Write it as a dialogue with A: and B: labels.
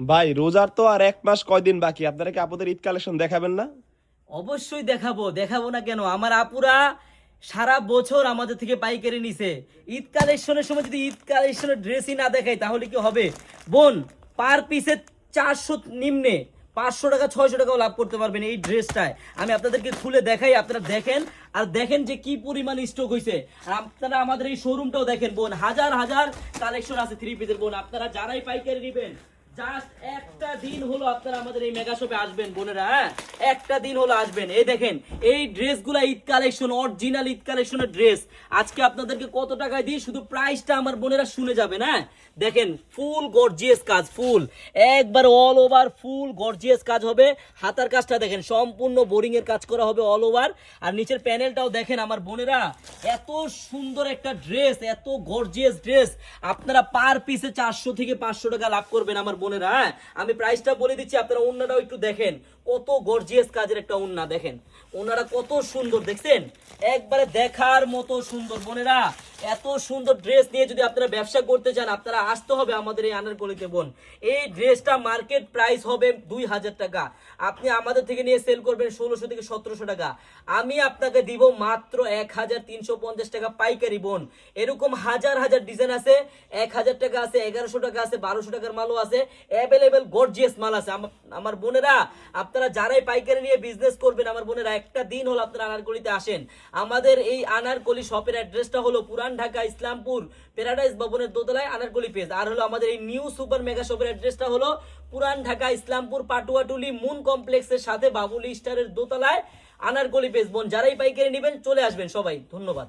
A: ভাই রোজার তো আর 1 মাস কয়দিন বাকি, আপনারা কি আপুদের ঈদ কালেকশন দেখাবেন না?
B: অবশ্যই দেখাবো, দেখাবো না কেন? আমার আপুরা সারা বছর আমাদের থেকে পাইকারি নিছে। ঈদ কালেকশনের সময় যদি ঈদ কালেকশনের ড্রেসই না দেখাই তাহলে কি হবে? বোন, পার পিসে 400 নিম্নে 500 টাকা 600 টাকাও লাভ করতে পারবেন এই ড্রেসটায়। আমি আপনাদেরকে খুলে দেখাই, আপনারা দেখেন আর দেখেন যে কি পরিমাণ স্টক হয়েছে। আর আপনারা আমাদের এই শোরুমটাও দেখেন বোন, হাজার হাজার কালেকশন আছে থ্রি পিসের বোন। আপনারা যারাই পাইকারি নেবেন জাস্ট একটা দিন হলো আপনারা আমাদের এই মেগা শপে আসবেন বোনেরা। হ্যাঁ, একটা দিন হলো আসবেন। এই দেখেন এই ড্রেসগুলো ঈদ কালেকশন, অরিজিনাল ঈদ কালেকশনের ড্রেস। আজকে আপনাদেরকে কত টাকায় দিই শুধু প্রাইসটা আমার বোনেরা শুনে যাবেন। হ্যাঁ, দেখেন ফুল গর্জিয়াস কাজ, ফুল একবার অল ওভার ফুল গর্জিয়াস কাজ হবে। হাতার কাজটা দেখেন সম্পূর্ণ বোরিং এর কাজ করা হবে অল ওভার। আর নিচের প্যানেলটাও দেখেন আমার বোনেরা, এত সুন্দর একটা ড্রেস, এত গর্জিয়াস ড্রেস আপনারা পার পিসে 400 থেকে 500 টাকা লাভ করবেন আমার বোনেরা। হ্যাঁ, আমি প্রাইসটা বলে দিচ্ছি, আপনারা ওন্নাটাও একটু দেখেন, কত গর্জিয়াস কাজের একটা ওন্না। দেখেন ওনারা কত সুন্দর, দেখছেন? একবারে দেখার মতো সুন্দর বোনেরা। এত সুন্দর ড্রেস নিয়ে যদি আপনারা ব্যবসা করতে চান আপনারা আসতে হবে আমাদের এই আনারকলিতে বোন। এই ড্রেসটা মার্কেট প্রাইস হবে 2000 টাকা, আপনি আমাদের থেকে নিয়ে সেল করবেন 1600 থেকে 1700 টাকা। আমি আপনাকে দিব মাত্র 1350 টাকা পাইকারি বোন। এরকম হাজার হাজার ডিজাইন আছে, 1000 টাকা আছে, 1100 টাকা আছে, 1200 টাকার মালও আছে, অ্যাভেলেবেল গর্জিয়াস মাল আছে। আমার বোনেরা, আপনারা যারাই পাইকারি নিয়ে বিজনেস করবেন আমার বোনেরা, একটা দিন হলো আপনারা আনারকলিতে আসেন। আমাদের এই আনারকলি শপের অ্যাড্রেসটা হলো পুরান ঢাকা ইসলামপুর প্যারাডাইস ভবনের দোতলায় আনারকলি পেজ। আর হলো আমাদের এই নিউ সুপার মেগা শপের অ্যাড্রেসটা হলো পুরান ঢাকা ইসলামপুর পাটুয়াটুলি মুন কমপ্লেক্সের সাথে বাবুলি স্টারের দোতলায় আনারকলি পেজ বোন। যারাই পাইকারি নেবেন চলে আসবেন সবাই। ধন্যবাদ।